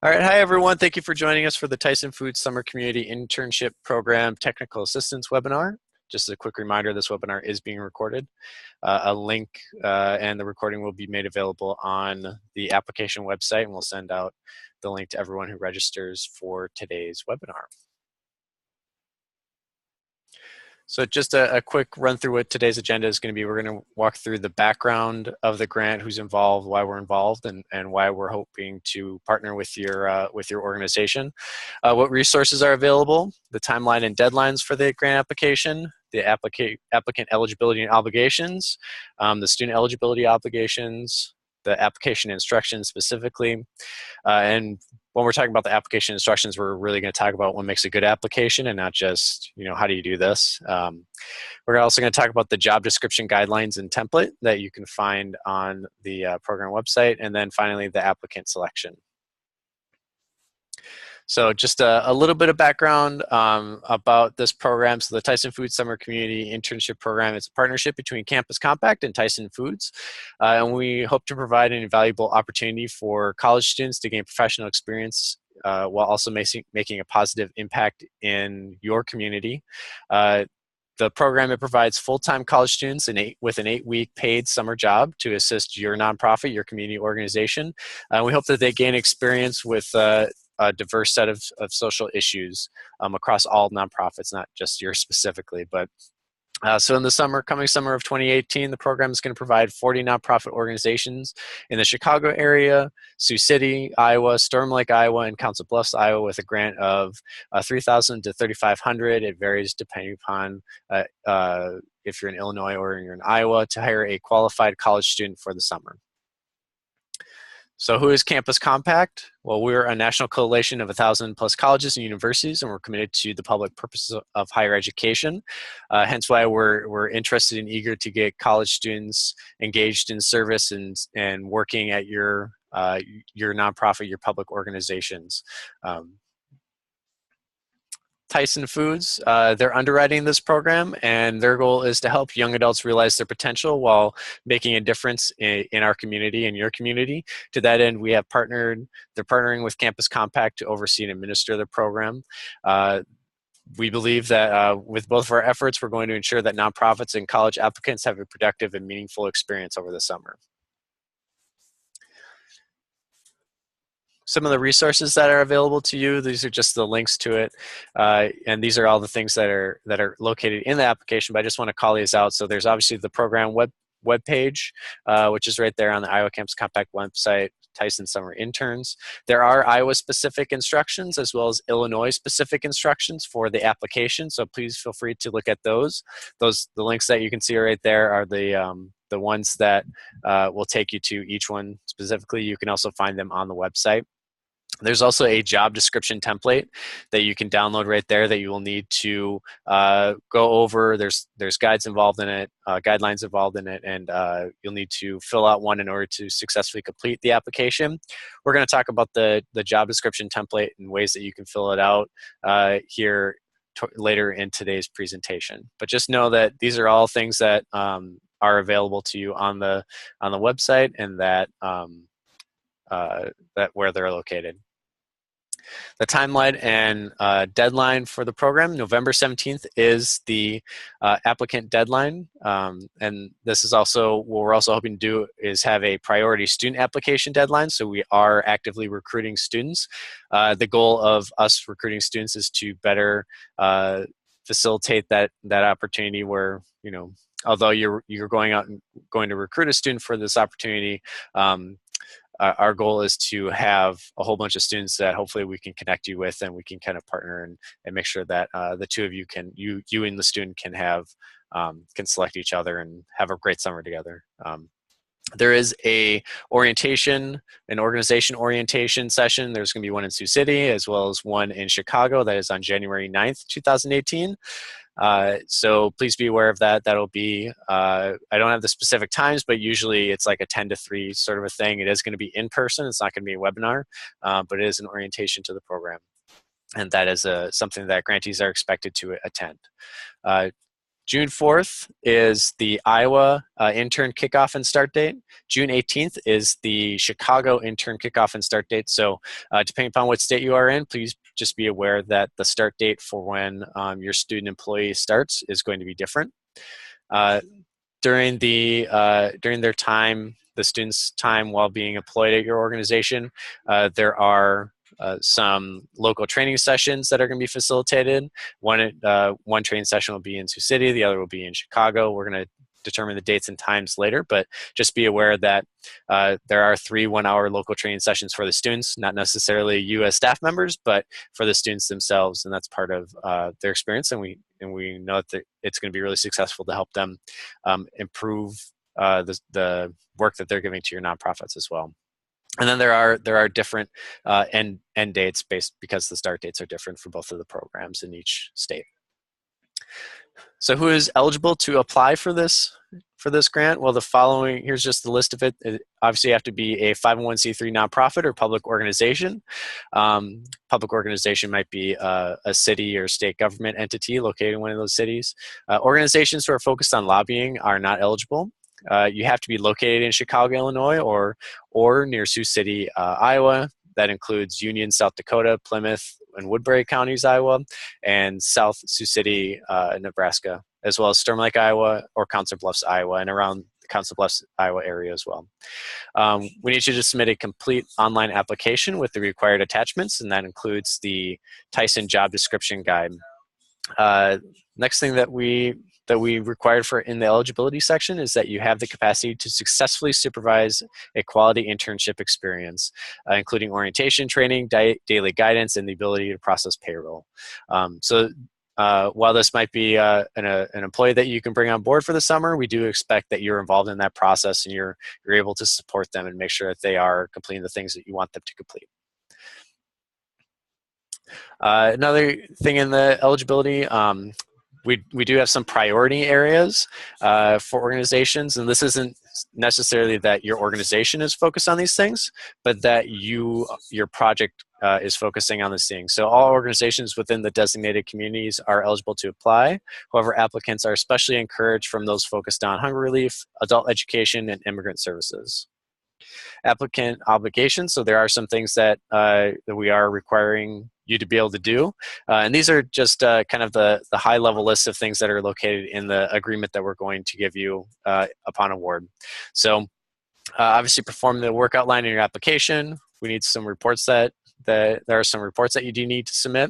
All right, hi everyone. Thank you for joining us for the Tyson Foods Summer Community Internship Program Technical Assistance webinar. Just a quick reminder, this webinar is being recorded. A link and the recording will be made available on the application website, and we'll send out the link to everyone who registers for today's webinar. So just a quick run through what today's agenda is going to be. We're going to walk through the background of the grant, who's involved, why we're involved, and why we're hoping to partner with your organization. What resources are available, the timeline and deadlines for the grant application, the applicant eligibility and obligations, the student eligibility obligations, the application instructions specifically, and when we're talking about the application instructions, we're really going to talk about what makes a good application and not just, how do you do this? We're also going to talk about the job description guidelines and template that you can find on the program website, and then finally the applicant selection. So just a little bit of background about this program. So the Tyson Foods Summer Community Internship Program is a partnership between Campus Compact and Tyson Foods. And we hope to provide an invaluable opportunity for college students to gain professional experience while also making a positive impact in your community. The program, it provides full-time college students with an 8-week paid summer job to assist your nonprofit, your community organization. We hope that they gain experience with a diverse set of social issues across all nonprofits, not just yours specifically. But so in the coming summer of 2018, the program is going to provide 40 nonprofit organizations in the Chicago area, Sioux City, Iowa, Storm Lake, Iowa, and Council Bluffs, Iowa, with a grant of $3,000 to $3,500. It varies depending upon if you're in Illinois or you're in Iowa, to hire a qualified college student for the summer. So who is Campus Compact? Well, we're a national coalition of 1,000 plus colleges and universities, and we're committed to the public purposes of higher education. Hence why we're interested and eager to get college students engaged in service and working at your nonprofit, your public organizations. Tyson Foods, they're underwriting this program, and their goal is to help young adults realize their potential while making a difference in our community and your community. To that end, they're partnering with Campus Compact to oversee and administer the program. We believe that with both of our efforts, we're going to ensure that nonprofits and college applicants have a productive and meaningful experience over the summer. Some of the resources that are available to you, these are just the links to it, and these are all the things that are located in the application, but I just want to call these out. So there's obviously the program web page, which is right there on the Iowa Campus Compact website, Tyson Summer Interns. There are Iowa-specific instructions as well as Illinois-specific instructions for the application, so please feel free to look at those. The links that you can see right there are the ones that will take you to each one specifically. You can also find them on the website. There's also a job description template that you can download right there that you will need to go over. There's guides involved in it, guidelines involved in it, and you'll need to fill out one in order to successfully complete the application. We're going to talk about the job description template and ways that you can fill it out here later in today's presentation. But just know that these are all things that are available to you on the website, and that where they're located. The timeline and deadline for the program, November 17th is the applicant deadline. And this is also what we're also hoping to do, is have a priority student application deadline. So we are actively recruiting students. The goal of us recruiting students is to better facilitate that opportunity where, although you're going out and going to recruit a student for this opportunity, our goal is to have a whole bunch of students that hopefully we can connect you with, and we can kind of partner and make sure that the two of you you and the student can select each other and have a great summer together. There is an organization orientation session. There's going to be one in Sioux City as well as one in Chicago. That is on January 9th, 2018. So please be aware of that. That'll be, I don't have the specific times, but usually it's like a 10 to 3 sort of a thing. It is going to be in person. It's not going to be a webinar, but it is an orientation to the program. And that is something that grantees are expected to attend. June 4th is the Iowa intern kickoff and start date. June 18th is the Chicago intern kickoff and start date. So depending upon what state you are in, please just be aware that the start date for when your student employee starts is going to be different. During their time, the students' time while being employed at your organization, there are some local training sessions that are going to be facilitated. One training session will be in Sioux City, the other will be in Chicago. We're going to determine the dates and times later, but just be aware that there are 3 one-hour local training sessions for the students, not necessarily you as staff members, but for the students themselves, and that's part of their experience, and we know that it's going to be really successful to help them improve the work that they're giving to your nonprofits as well. And then there are different end dates based because the start dates are different for both of the programs in each state. So who is eligible to apply for this grant? Well, the following, here's just the list of it. Obviously, you have to be a 501c3 nonprofit or public organization. Public organization might be a city or state government entity located in one of those cities. Organizations who are focused on lobbying are not eligible. You have to be located in Chicago, Illinois, or near Sioux City, Iowa. That includes Union, South Dakota, Plymouth, and Woodbury counties, Iowa, and South Sioux City, Nebraska, as well as Storm Lake, Iowa, or Council Bluffs, Iowa, and around the Council Bluffs, Iowa area as well. We need you to submit a complete online application with the required attachments, and that includes the Tyson job description guide. Next thing that we required for in the eligibility section is that you have the capacity to successfully supervise a quality internship experience, including orientation, training, daily guidance, and the ability to process payroll. While this might be an employee that you can bring on board for the summer, we do expect that you're involved in that process and you're able to support them and make sure that they are completing the things that you want them to complete. Another thing in the eligibility, we do have some priority areas for organizations, and this isn't necessarily that your organization is focused on these things, but that your project is focusing on these things. So all organizations within the designated communities are eligible to apply. However, applicants are especially encouraged from those focused on hunger relief, adult education, and immigrant services. Applicant obligations, so there are some things that we are requiring you to be able to do. And these are just kind of the high level list of things that are located in the agreement that we're going to give you upon award. So obviously perform the work outline in your application. We need some reports there are some reports that you do need to submit.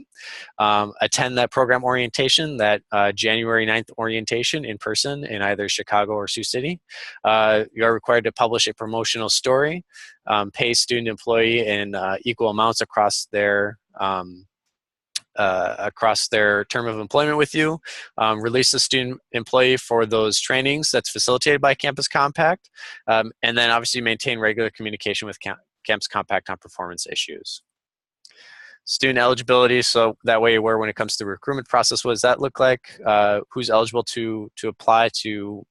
Attend that program orientation, that January 9th orientation in person in either Chicago or Sioux City. You are required to publish a promotional story, pay student employee in equal amounts across their term of employment with you, release the student employee for those trainings that's facilitated by Campus Compact, and then obviously maintain regular communication with Campus Compact on performance issues. Student eligibility, so that way you're aware when it comes to the recruitment process, what does that look like? Who's eligible to apply to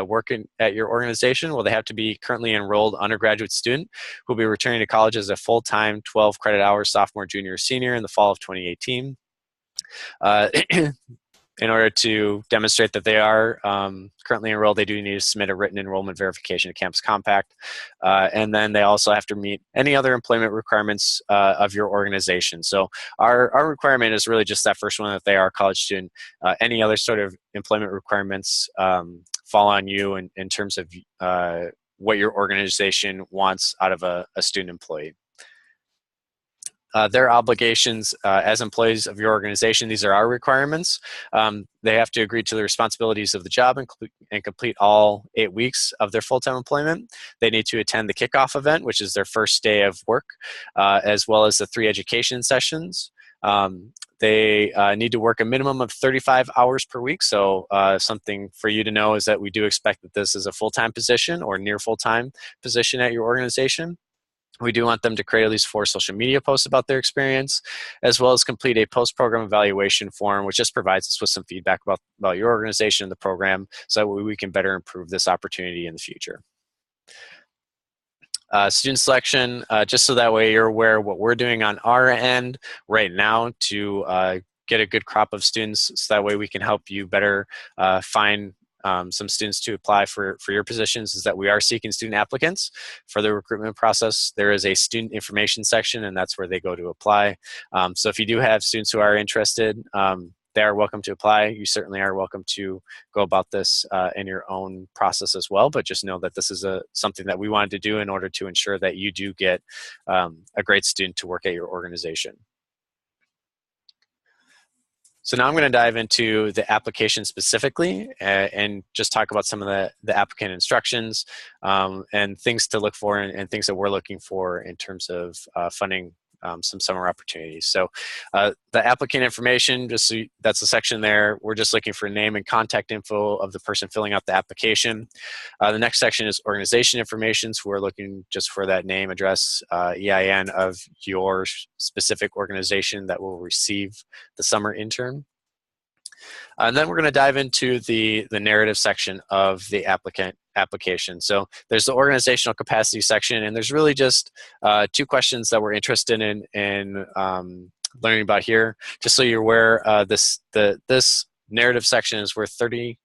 work at your organization? Well, they have to be currently enrolled undergraduate student who will be returning to college as a full-time 12 credit hours sophomore, junior, or senior in the fall of 2018. In order to demonstrate that they are currently enrolled, they do need to submit a written enrollment verification to Campus Compact. And then they also have to meet any other employment requirements of your organization. So our requirement is really just that first one, that they are a college student. Any other sort of employment requirements fall on you in terms of what your organization wants out of a student employee. Their obligations as employees of your organization, these are our requirements. They have to agree to the responsibilities of the job and complete all 8 weeks of their full-time employment. They need to attend the kickoff event, which is their first day of work, as well as the 3 education sessions. They need to work a minimum of 35 hours per week. So something for you to know is that we do expect that this is a full-time position or near full-time position at your organization. We do want them to create at least 4 social media posts about their experience, as well as complete a post-program evaluation form, which just provides us with some feedback about your organization and the program so that we can better improve this opportunity in the future. Student selection, just so that way you're aware what we're doing on our end right now to get a good crop of students, so that way we can help you better find some students to apply for your positions, is that we are seeking student applicants for the recruitment process. There is a student information section, and that's where they go to apply. So if you do have students who are interested, they are welcome to apply. You certainly are welcome to go about this in your own process as well, but just know that this is something that we wanted to do in order to ensure that you do get a great student to work at your organization. So now I'm going to dive into the application specifically and just talk about some of the applicant instructions and things to look for and things that we're looking for in terms of funding some summer opportunities. So the applicant information, just so that's the section there. We're just looking for name and contact info of the person filling out the application. The next section is organization information. So we're looking just for that name, address, EIN of your specific organization that will receive the summer intern. And then we're going to dive into the narrative section of the application. So there's the organizational capacity section, and there's really just 2 questions that we're interested in learning about here. Just so you're aware, this narrative section is worth 30%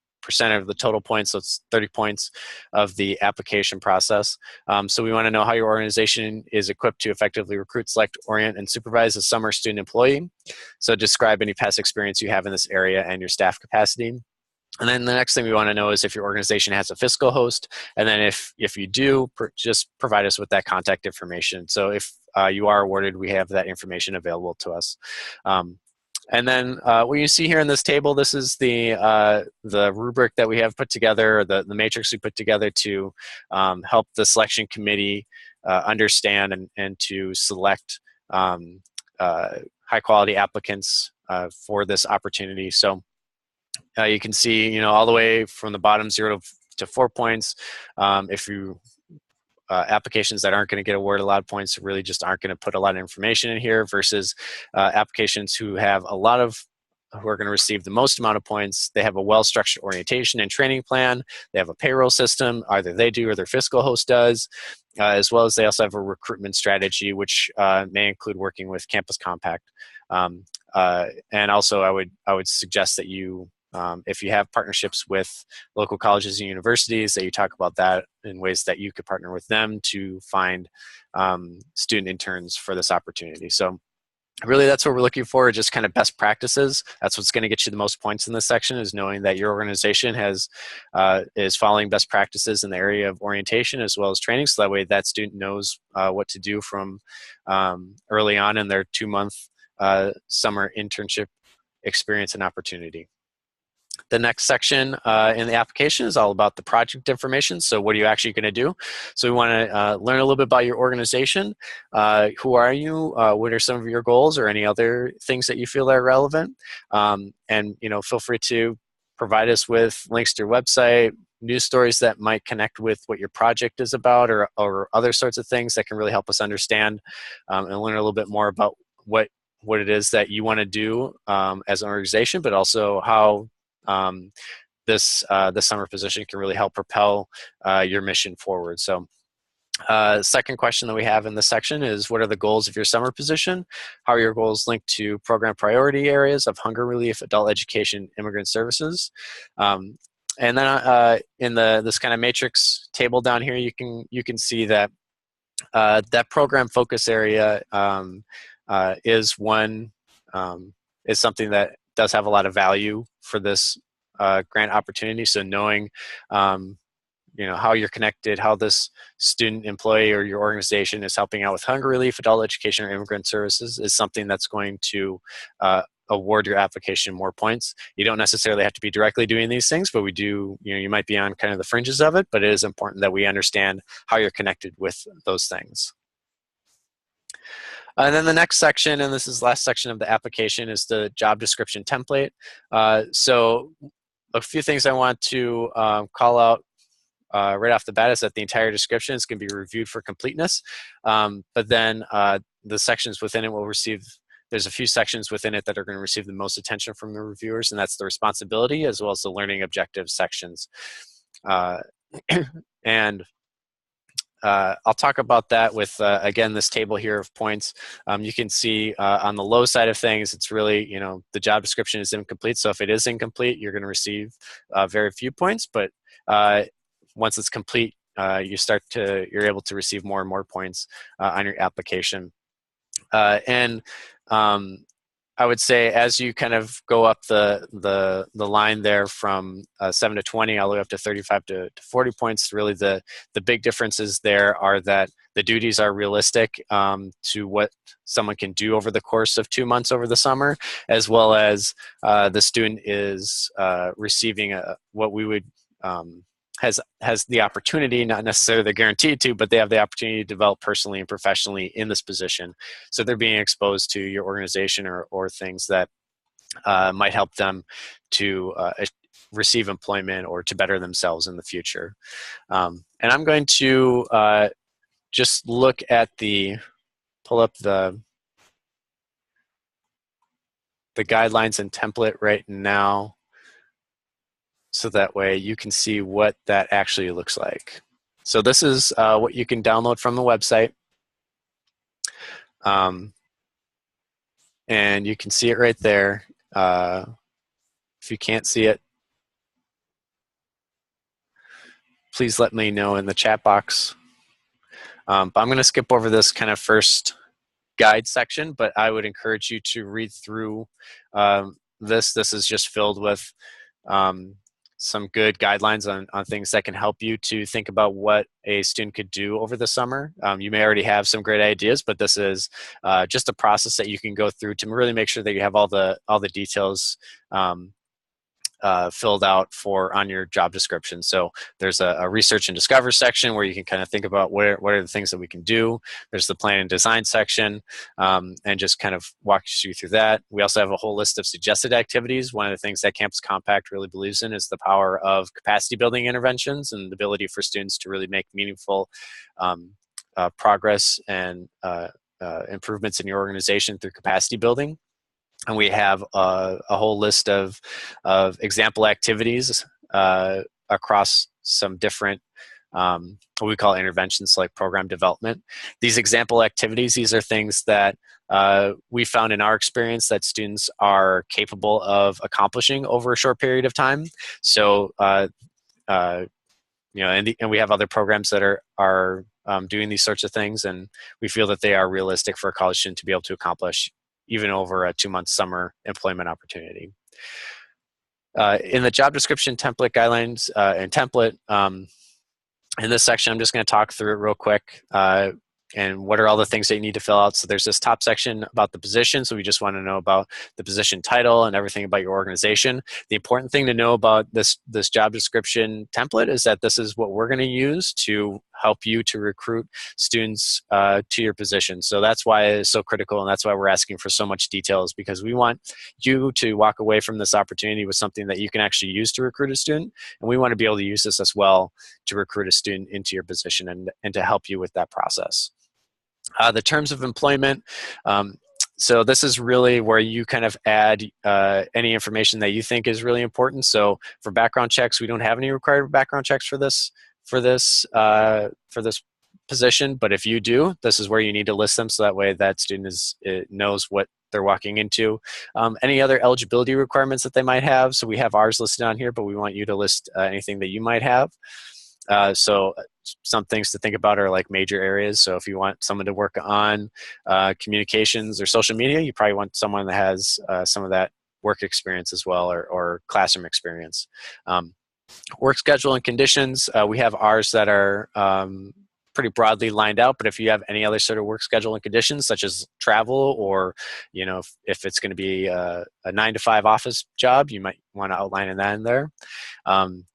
of the total points, so it's 30 points of the application process. So we want to know how your organization is equipped to effectively recruit, select, orient, and supervise a summer student employee. So describe any past experience you have in this area and your staff capacity. And then the next thing we want to know is if your organization has a fiscal host, and then if you do, just provide us with that contact information. So if you are awarded, we have that information available to us. And then what you see here in this table, this is the rubric that we have put together, the matrix we put together to help the selection committee understand and to select high quality applicants for this opportunity. So you can see, all the way from the bottom 0 to 4 points. If you applications that aren't going to get awarded a lot of points really just aren't going to put a lot of information in here, versus applications who have who are going to receive the most amount of points. They have a well-structured orientation and training plan. They have a payroll system, either they do or their fiscal host does, as well as they also have a recruitment strategy, which may include working with Campus Compact. And also I would suggest that you, if you have partnerships with local colleges and universities, that you talk about that in ways that you could partner with them to find student interns for this opportunity. So really that's what we're looking for, just kind of best practices. That's what's going to get you the most points in this section, is knowing that your organization is following best practices in the area of orientation as well as training, so that way that student knows what to do from early on in their 2-month summer internship experience and opportunity. The next section in the application is all about the project information. So what are you actually going to do? So we want to learn a little bit about your organization. Who are you? What are some of your goals, or any other things that you feel are relevant? And feel free to provide us with links to your website, news stories that might connect with what your project is about, or other sorts of things that can really help us understand and learn a little bit more about what it is that you want to do as an organization, but also how this summer position can really help propel your mission forward. So second question that we have in this section is, what are the goals of your summer position? How are your goals linked to program priority areas of hunger relief, adult education, immigrant services? And then in this kind of matrix table down here, you can see that that program focus area is something that does have a lot of value for this grant opportunity. So knowing how you're connected, how this student employee or your organization is helping out with hunger relief, adult education, or immigrant services is something that's going to award your application more points. You don't necessarily have to be directly doing these things, but we do, you might be on kind of the fringes of it, but it is important that we understand how you're connected with those things. And then the next section, and this is the last section of the application, is the job description template. So a few things I want to call out right off the bat is that the entire description is going to be reviewed for completeness. But then the sections within it will receive, there's a few sections within it that are going to receive the most attention from the reviewers, and that's the responsibility as well as the learning objectives sections. And I'll talk about that with, again, this table here of points. You can see on the low side of things, it's really, the job description is incomplete. So if it is incomplete, you're going to receive very few points. But once it's complete, you're able to receive more and more points on your application. And I would say as you kind of go up the line there from 7 to 20 all the way up to 35 to 40 points, really the big differences there are that the duties are realistic to what someone can do over the course of 2 months over the summer, as well as the student is receiving what we would has the opportunity, not necessarily they're guaranteed to, but they have the opportunity to develop personally and professionally in this position. So they're being exposed to your organization or things that might help them to receive employment or to better themselves in the future. And I'm going to just look at pull up the guidelines and template right now, so that way you can see what that actually looks like. So this is what you can download from the website. And you can see it right there. If you can't see it, please let me know in the chat box. But I'm going to skip over this kind of first guide section, but I would encourage you to read through this. This is just filled with some good guidelines on things that can help you to think about what a student could do over the summer. You may already have some great ideas, but this is just a process that you can go through to really make sure that you have all the details filled out on your job description. So there's a research and discover section where you can kind of think about what are the things that we can do. There's the plan and design section, and just kind of walk you through that. We also have a whole list of suggested activities. One of the things that Campus Compact really believes in is the power of capacity building interventions and the ability for students to really make meaningful progress and improvements in your organization through capacity building. And we have a whole list of example activities across some different what we call interventions, like program development. These example activities, these are things that we found in our experience that students are capable of accomplishing over a short period of time. So and we have other programs that are doing these sorts of things, and we feel that they are realistic for a college student to be able to accomplish even over a 2-month summer employment opportunity. In the job description template guidelines and template, in this section, I'm just going to talk through it real quick. And what are all the things that you need to fill out. So there's this top section about the position. So we just want to know about the position title and everything about your organization. The important thing to know about this job description template is that this is what we're going to use to help you to recruit students to your position. So that's why it's so critical, and that's why we're asking for so much details, because we want you to walk away from this opportunity with something that you can actually use to recruit a student. And we want to be able to use this as well to recruit a student into your position and to help you with that process. The terms of employment. So this is really where you kind of add any information that you think is really important. So for background checks, we don't have any required background checks for this position. But if you do, this is where you need to list them, so that way that student knows what they're walking into. Any other eligibility requirements that they might have. So we have ours listed on here, but we want you to list anything that you might have. So some things to think about are like major areas. So if you want someone to work on communications or social media, you probably want someone that has some of that work experience as well, or classroom experience. Work schedule and conditions, we have ours that are pretty broadly lined out, but if you have any other sort of work schedule and conditions, such as travel, or if it's going to be a 9-to-5 office job, you might want to outline that in there.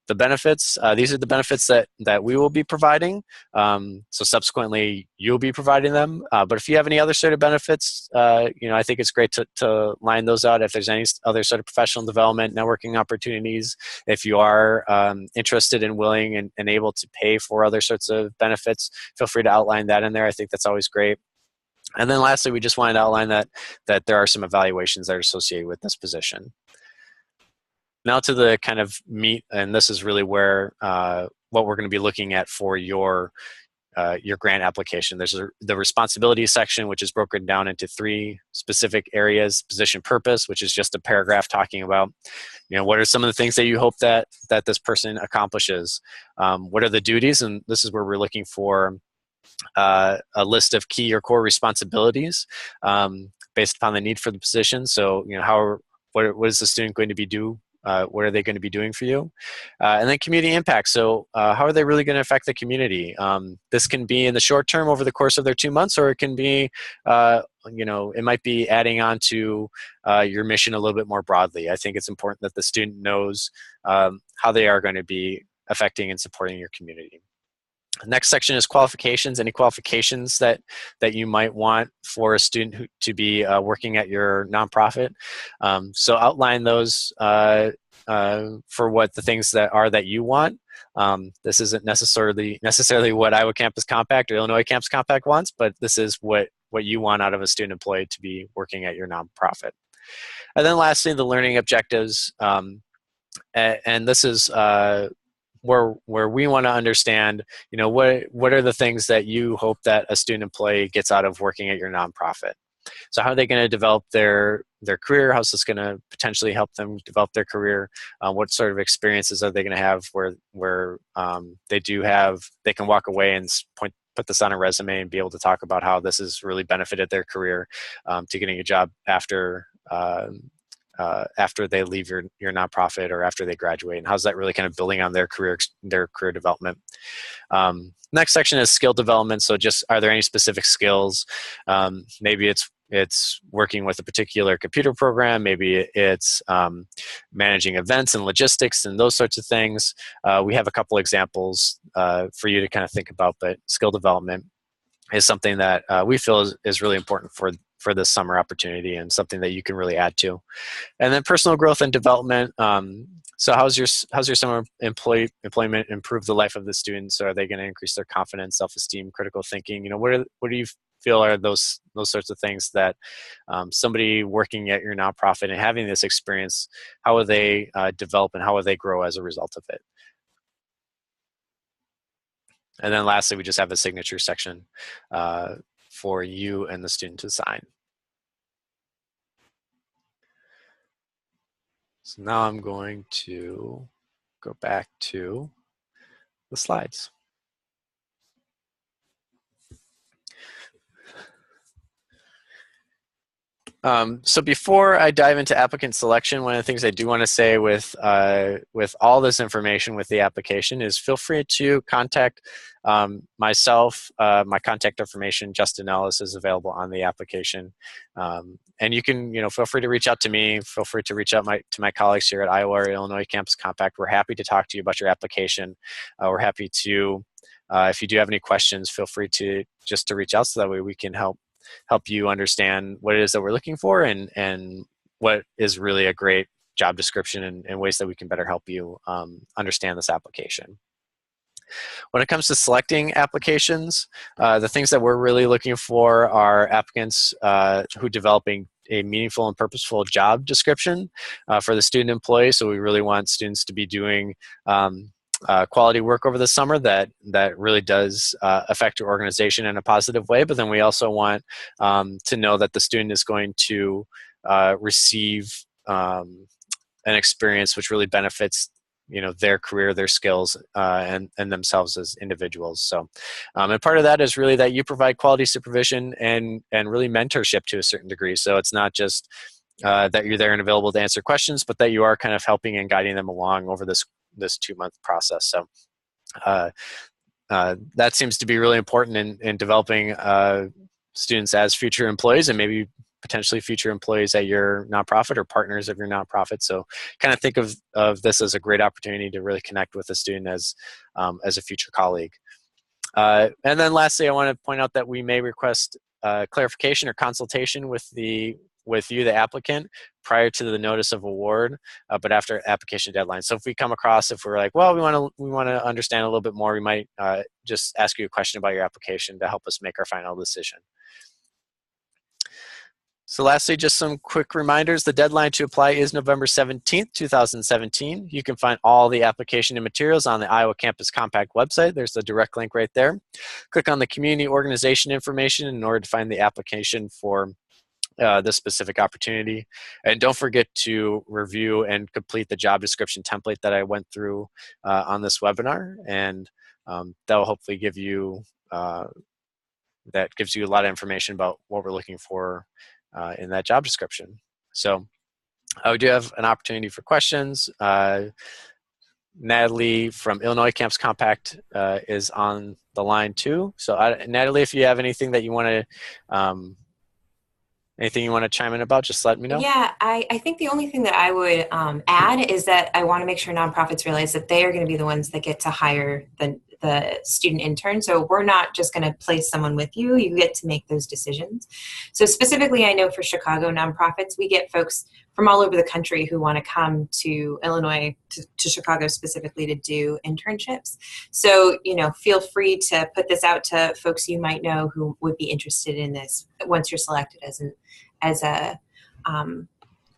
The benefits, these are the benefits that we will be providing. So subsequently, you'll be providing them. But if you have any other sort of benefits, I think it's great to line those out. If there's any other sort of professional development, networking opportunities, if you are interested and willing and able to pay for other sorts of benefits, feel free to outline that in there. I think that's always great. And then lastly, we just wanted to outline that there are some evaluations that are associated with this position. Now to the kind of meat, and this is really where what we're going to be looking at for your your grant application. There's the responsibilities section, which is broken down into 3 specific areas: position purpose, which is just a paragraph talking about, what are some of the things that you hope that this person accomplishes. What are the duties? And this is where we're looking for a list of key or core responsibilities based upon the need for the position. So, what is the student going to be do? What are they going to be doing for you? And then community impact. So how are they really going to affect the community? This can be in the short term over the course of their 2 months, or it can be, it might be adding on to your mission a little bit more broadly. I think it's important that the student knows how they are going to be affecting and supporting your community. The next section is qualifications. Any qualifications that you might want for a student to be working at your nonprofit. So outline those for what the things that you want. This isn't necessarily what Iowa Campus Compact or Illinois Campus Compact wants, but this is what you want out of a student employee to be working at your nonprofit. And then lastly, the learning objectives. And this is where we want to understand, what are the things that you hope that a student employee gets out of working at your nonprofit. So how are they going to develop their career? How's this going to potentially help them develop their career? What sort of experiences are they going to have where they can walk away and put this on a resume and be able to talk about how this has really benefited their career to getting a job after they leave your nonprofit or after they graduate, and how's that really kind of building on their career development. Next section is skill development. So just, are there any specific skills? Maybe it's working with a particular computer program. Maybe it's managing events and logistics and those sorts of things. We have a couple examples for you to kind of think about, but skill development is something that we feel is really important for this summer opportunity, and something that you can really add to. And then personal growth and development. So how's your summer employment improve the life of the students? Are they going to increase their confidence, self-esteem, critical thinking? What do you feel are those sorts of things that somebody working at your nonprofit and having this experience, how will they develop and how will they grow as a result of it? And then lastly, we just have a signature section for you and the student to sign. So now I'm going to go back to the slides. So before I dive into applicant selection, one of the things I do want to say with all this information with the application is, feel free to contact myself. My contact information, Justin Ellis, is available on the application. And you can, feel free to reach out to me. Feel free to reach out to my colleagues here at Iowa or Illinois Campus Compact. We're happy to talk to you about your application. We're happy to, if you do have any questions, feel free to reach out, so that way we can help you understand what it is that we're looking for, and what is really a great job description, and ways that we can better help you understand this application. When it comes to selecting applications, the things that we're really looking for are applicants who developing a meaningful and purposeful job description for the student employee. So we really want students to be doing quality work over the summer that really does affect your organization in a positive way. But then we also want to know that the student is going to receive an experience which really benefits their career, their skills, and themselves as individuals. So, and part of that is really that you provide quality supervision and really mentorship to a certain degree. So it's not just that you're there and available to answer questions, but that you are kind of helping and guiding them along over this 2-month process. So that seems to be really important in developing students as future employees, and maybe potentially future employees at your nonprofit or partners of your nonprofit. So kind of think of this as a great opportunity to really connect with a student as a future colleague. And then lastly, I want to point out that we may request clarification or consultation with you, the applicant, prior to the notice of award, but after application deadline. So if we're like, well, we want to understand a little bit more, we might just ask you a question about your application to help us make our final decision. So lastly, just some quick reminders. The deadline to apply is November 17th, 2017. You can find all the application and materials on the Iowa Campus Compact website. There's the direct link right there. Click on the community organization information in order to find the application for this specific opportunity. And don't forget to review and complete the job description template that I went through on this webinar. And that will hopefully give you, that gives you a lot of information about what we're looking for in that job description. So we do have an opportunity for questions. Natalie from Illinois Campus Compact is on the line too. So Natalie, if you have anything that you want to, anything you want to chime in about, just let me know. Yeah, I think the only thing that I would add is that I want to make sure nonprofits realize that they are going to be the ones that get to hire the student intern. So we're not just going to place someone with you. You get to make those decisions. So specifically, I know for Chicago nonprofits, we get folks from all over the country who want to come to Illinois, to Chicago specifically, to do internships. So, feel free to put this out to folks you might know who would be interested in this once you're selected as a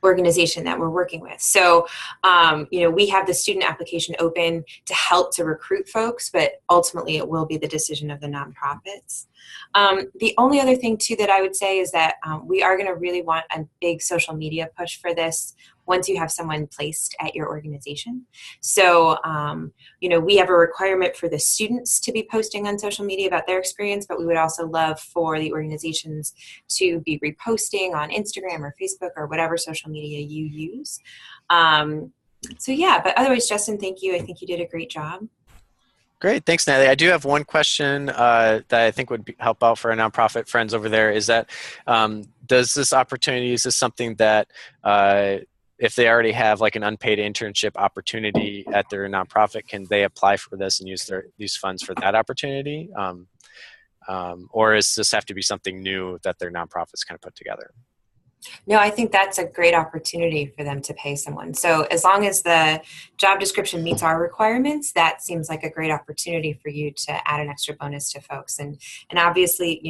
organization that we're working with. So, we have the student application open to help to recruit folks, but ultimately it will be the decision of the nonprofits. The only other thing too that I would say is that we are going to really want a big social media push for this once you have someone placed at your organization. So, we have a requirement for the students to be posting on social media about their experience, but we would also love for the organizations to be reposting on Instagram or Facebook or whatever social media you use. So yeah, but otherwise, Justin, thank you. I think you did a great job. Great, thanks, Natalie. I do have one question that I think would help out for our nonprofit friends over there. Is that does this opportunity, is this something that if they already have like an unpaid internship opportunity at their nonprofit, can they apply for this and use these funds for that opportunity? Or does this have to be something new that their nonprofits kind of put together? No, I think that's a great opportunity for them to pay someone. So as long as the job description meets our requirements, that seems like a great opportunity for you to add an extra bonus to folks. And obviously,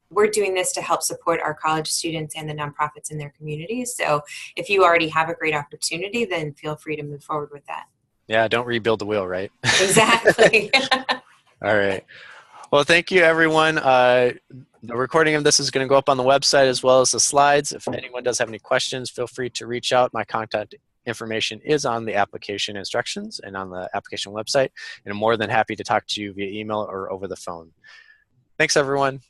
we're doing this to help support our college students and the nonprofits in their communities. So if you already have a great opportunity, then feel free to move forward with that. Yeah, don't rebuild the wheel, right? Exactly. All right. Well, thank you, everyone. The recording of this is going to go up on the website as well as the slides. If anyone does have any questions, feel free to reach out. My contact information is on the application instructions and on the application website. And I'm more than happy to talk to you via email or over the phone. Thanks, everyone.